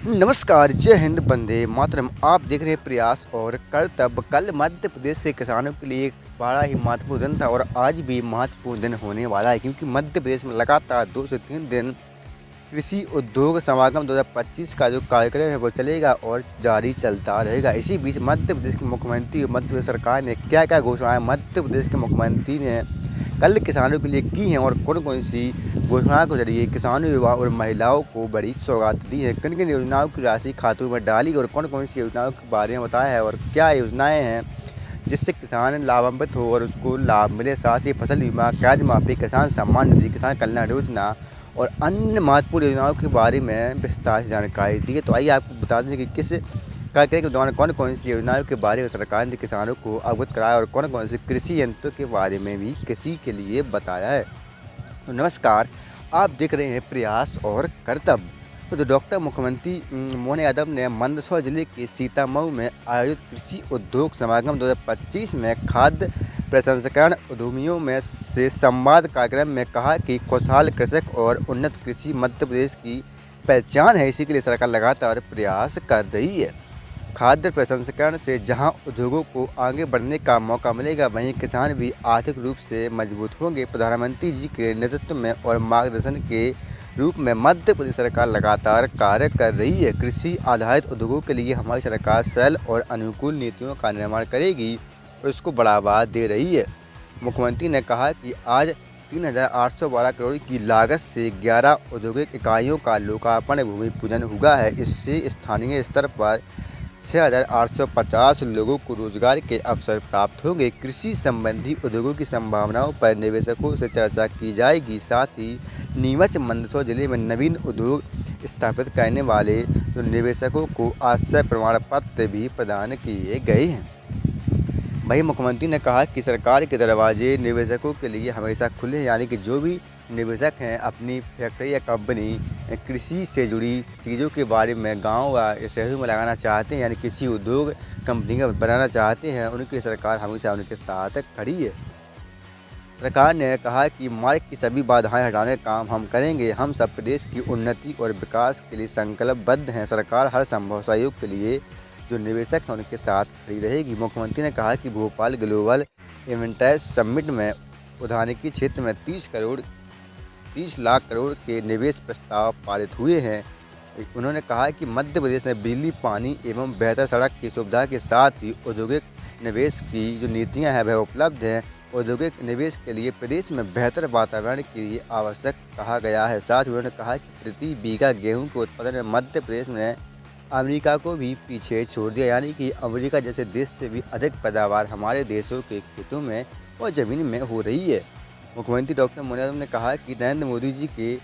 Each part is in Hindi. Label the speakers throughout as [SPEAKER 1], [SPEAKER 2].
[SPEAKER 1] नमस्कार, जय हिंद, वंदे मातरम। आप देख रहे हैं प्रयास और कर्तव्य। कल मध्य प्रदेश के किसानों के लिए एक बड़ा ही महत्वपूर्ण दिन था और आज भी महत्वपूर्ण दिन होने वाला है, क्योंकि मध्य प्रदेश में लगातार 2 से 3 दिन कृषि उद्योग समागम 2025 का जो कार्यक्रम है वो चलेगा और जारी चलता रहेगा। इसी बीच मध्य प्रदेश के मुख्यमंत्री, मध्य प्रदेश सरकार ने क्या क्या घोषणाएं मध्य प्रदेश के मुख्यमंत्री ने कल किसानों के लिए की हैं और कौन कौन सी घोषणाओं के जरिए किसानों, युवा और महिलाओं को बड़ी सौगात दी है, किन किन योजनाओं की राशि खातों में डाली और कौन कौन सी योजनाओं के बारे में बताया है और क्या योजनाएं हैं जिससे किसान लाभान्वित हो और उसको लाभ मिले। साथ ही फसल बीमा, कर्ज माफी, किसान सम्मान निधि, किसान कल्याण योजना और अन्य महत्वपूर्ण योजनाओं के बारे में विस्तार से जानकारी दी है। तो आइए आपको बता दें कि किस कार्यक्रम के दौरान कौन कौन सी योजनाओं के बारे में सरकार ने किसानों को अवगत कराया और कौन कौन से कृषि यंत्रों के बारे में भी किसी के लिए बताया है। तो नमस्कार, आप देख रहे हैं प्रयास और कर्तव्य। तो डॉक्टर मुख्यमंत्री मोहन यादव ने मंदसौर जिले के सीतामऊ में आयोजित कृषि उद्योग समागम 2025 में खाद्य प्रसंस्करण उद्यमियों में से संवाद कार्यक्रम में कहा कि खुशहाल कृषक और उन्नत कृषि मध्य प्रदेश की पहचान है। इसी के लिए सरकार लगातार प्रयास कर रही है। खाद्य प्रसंस्करण से जहां उद्योगों को आगे बढ़ने का मौका मिलेगा, वहीं किसान भी आर्थिक रूप से मजबूत होंगे। प्रधानमंत्री जी के नेतृत्व में और मार्गदर्शन के रूप में मध्य प्रदेश सरकार लगातार कार्य कर रही है। कृषि आधारित उद्योगों के लिए हमारी सरकार सरल और अनुकूल नीतियों का निर्माण करेगी और इसको बढ़ावा दे रही है। मुख्यमंत्री ने कहा कि आज 3,812 करोड़ की लागत से 11 औद्योगिक इकाइयों का लोकार्पण भूमि पूजन हुआ है। इससे स्थानीय स्तर पर 6,850 लोगों को रोजगार के अवसर प्राप्त होंगे। कृषि संबंधी उद्योगों की संभावनाओं पर निवेशकों से चर्चा की जाएगी। साथ ही नीमच मंदसौर जिले में नवीन उद्योग स्थापित करने वाले निवेशकों को आश्रय प्रमाण पत्र भी प्रदान किए गए हैं। वहीं मुख्यमंत्री ने कहा कि सरकार के दरवाजे निवेशकों के लिए हमेशा खुले हैं, यानी कि जो भी निवेशक हैं अपनी फैक्ट्री या कंपनी कृषि से जुड़ी चीज़ों के बारे में गांव या शहरों में लगाना चाहते हैं, यानी कृषि उद्योग कंपनियां बनाना चाहते हैं, उनकी सरकार हमेशा उनके साथ खड़ी है। सरकार ने कहा कि मार्ग की सभी बाधाएं हटाने का काम हम करेंगे। हम सब प्रदेश की उन्नति और विकास के लिए संकल्पबद्ध हैं। सरकार हर संभव सहयोग के लिए जो निवेशक हैं उनके साथ खड़ी रहेगी। मुख्यमंत्री ने कहा कि भोपाल ग्लोबल इन्वेस्टर्स समिट में उद्यानिकी क्षेत्र में 30 लाख करोड़ के निवेश प्रस्ताव पारित हुए हैं। उन्होंने कहा कि मध्य प्रदेश में बिजली, पानी एवं बेहतर सड़क की सुविधा के साथ ही औद्योगिक निवेश की जो नीतियां हैं वह उपलब्ध हैं। औद्योगिक निवेश के लिए प्रदेश में बेहतर वातावरण के लिए आवश्यक कहा गया है। साथ ही उन्होंने कहा कि प्रति बीघा गेहूं के उत्पादन में मध्य प्रदेश ने अमेरिका को भी पीछे छोड़ दिया, यानी कि अमेरिका जैसे देश से भी अधिक पैदावार हमारे देशों के खेतों में और ज़मीन में हो रही है। मुख्यमंत्री डॉक्टर मोहन यादव ने कहा कि नरेंद्र मोदी जी के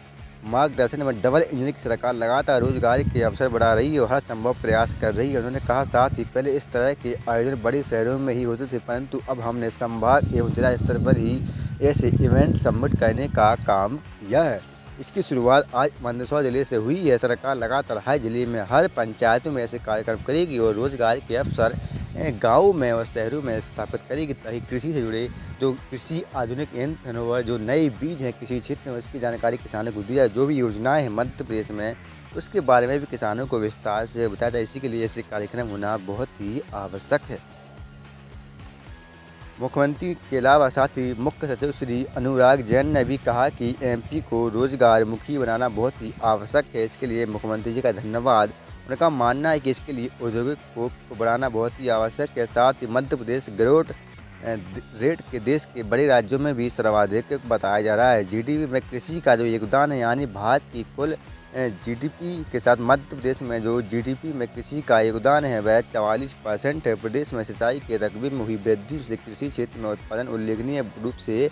[SPEAKER 1] मार्गदर्शन में डबल इंजन की सरकार लगातार रोजगार के अवसर बढ़ा रही है और हर संभव प्रयास कर रही है। उन्होंने कहा साथ ही पहले इस तरह के आयोजन बड़े शहरों में ही होते थे, परंतु अब हमने संभाग एवं जिला स्तर पर ही ऐसे इवेंट सबमिट करने का काम किया है। इसकी शुरुआत आज मंदसौर जिले से हुई है। सरकार लगातार हर जिले में, हर पंचायतों में ऐसे कार्यक्रम करेगी और रोजगार के अवसर गाँव में और शहरों में स्थापित करेगी, ताकि कृषि से जुड़े जो कृषि आधुनिक यंत्र और जो नए बीज हैं कृषि क्षेत्र में उसकी जानकारी किसानों को दी जाए। जो भी योजनाएं हैं मध्य प्रदेश में उसके बारे में भी किसानों को विस्तार से बताया जाए। इसी के लिए ऐसे कार्यक्रम होना बहुत ही आवश्यक है। मुख्यमंत्री के अलावा साथ ही मुख्य सचिव श्री अनुराग जैन ने भी कहा कि एमपी को रोजगार मुखी बनाना बहुत ही आवश्यक है। इसके लिए मुख्यमंत्री जी का धन्यवाद। उनका मानना है कि इसके लिए औद्योगिक को बढ़ाना बहुत ही आवश्यक है। साथ ही मध्य प्रदेश ग्रोथ रेट के देश के बड़े राज्यों में भी सर्वाधिक बताया जा रहा है। जीडीपी में कृषि का जो योगदान है, यानी भारत की कुल जीडीपी के साथ मध्य प्रदेश में जो जीडीपी में कृषि का योगदान है वह 44% है। प्रदेश में सिंचाई के रकबे में हुई वृद्धि से कृषि क्षेत्र में उत्पादन उल्लेखनीय रूप से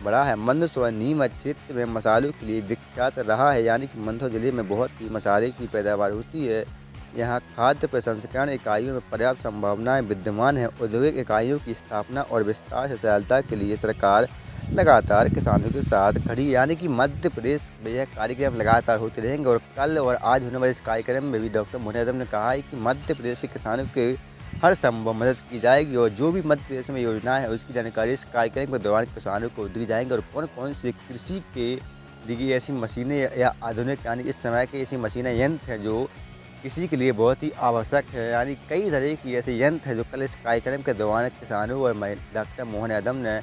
[SPEAKER 1] बढ़ा है। मंदसौर नीमच क्षेत्र में मसालों के लिए विख्यात रहा है, यानी कि मंदसौर जिले में बहुत ही मसाले की पैदावार होती है। यहाँ खाद्य प्रसंस्करण इकाइयों में पर्याप्त संभावनाएं विद्यमान हैं। औद्योगिक इकाइयों की स्थापना और विस्तार से सहायता के लिए सरकार लगातार किसानों के साथ खड़ी, यानी कि मध्य प्रदेश में यह कार्यक्रम लगातार होते रहेंगे। और कल और आज होने वाले इस कार्यक्रम में भी डॉक्टर मोहन यादव ने कहा है कि मध्य प्रदेश के किसानों के हर संभव मदद की जाएगी और जो भी मध्य प्रदेश में योजना है उसकी जानकारी इस कार्यक्रम के दौरान किसानों को दी जाएंगे। और कौन कौन से कृषि के लिए ऐसी मशीनें या आधुनिक यानी इस समय की ऐसी मशीनें, यंत्र हैं जो किसी के लिए बहुत ही आवश्यक है। यानी कई तरह की ऐसे यंत्र हैं जो कल इस कार्यक्रम के दौरान किसानों और डॉक्टर मोहन यादव ने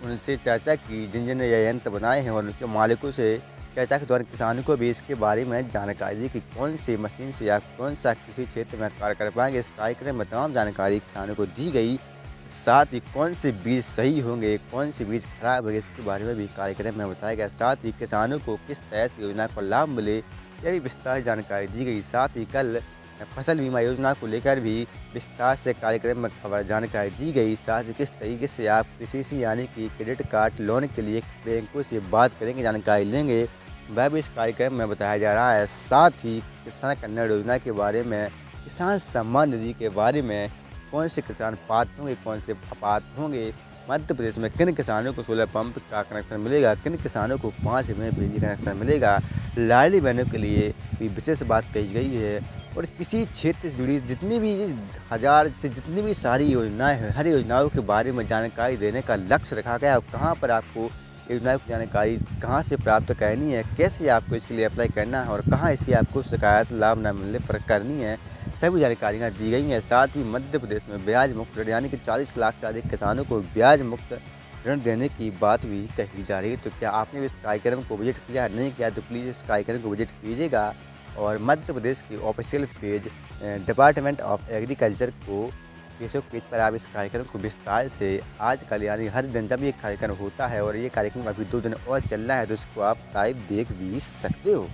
[SPEAKER 1] उनसे चर्चा की, जिन जिन ने यह यंत्र बनाए हैं, और उनके मालिकों से चर्चा के दौरान किसानों को भी इसके बारे में जानकारी दी कि कौन सी मशीन से आप कौन सा कृषि क्षेत्र में कार्य कर पाएंगे। इस कार्यक्रम में तमाम जानकारी किसानों को दी गई। साथ ही कौन से बीज सही होंगे, कौन से बीज खराब होंगे, इसके बारे में भी कार्यक्रम में बताया गया। साथ ही किसानों को किस तरह से योजना का लाभ मिले, यह भी विस्तार जानकारी दी गई। साथ ही कल फसल बीमा योजना को लेकर भी विस्तार से कार्यक्रम में खबर जानकारी दी गई। साथ ही किस तरीके से आप KCC यानी कि क्रेडिट कार्ड लोन के लिए बैंकों से बात करेंगे, जानकारी लेंगे, वह भी इस कार्यक्रम में बताया जा रहा है। साथ ही किसान कल्याण योजना के बारे में, किसान सम्मान निधि के बारे में, कौन से किसान पात्र होंगे, कौन से अपात्र होंगे, मध्य प्रदेश में किन किसानों को सोलर पंप का कनेक्शन मिलेगा, किन किसानों को 5 में बिजली कनेक्शन मिलेगा, लाडली बहनों के लिए भी विशेष बात कही गई है। और किसी क्षेत्र से जुड़ी जितनी भी 1000 से जितनी भी सारी योजनाएं हैं, हर योजनाओं के बारे में जानकारी देने का लक्ष्य रखा गया। कहाँ पर आपको योजनाओं की जानकारी कहाँ से प्राप्त करनी है, कैसे आपको इसके लिए अप्लाई करना है, और कहाँ इसकी आपको शिकायत लाभ न मिलने पर करनी है, सभी जानकारियाँ दी गई हैं। साथ ही मध्य प्रदेश में ब्याज मुक्त ऋण यानी कि 40 लाख से अधिक किसानों को ब्याज मुक्त ऋण देने की बात भी कही जा रही है। तो क्या आपने भी इस कार्यक्रम को विजिट किया, नहीं किया, तो प्लीज़ इस कार्यक्रम को विजिट कीजिएगा। और मध्य प्रदेश की official page department of agriculture को फेसबुक पेज पर आप इस कार्यक्रम को विस्तार से आजकल यानी हर दिन जब ये कार्यक्रम होता है, और ये कार्यक्रम अभी 2 दिन और चल रहा है, तो इसको आप लाइव देख भी सकते हो।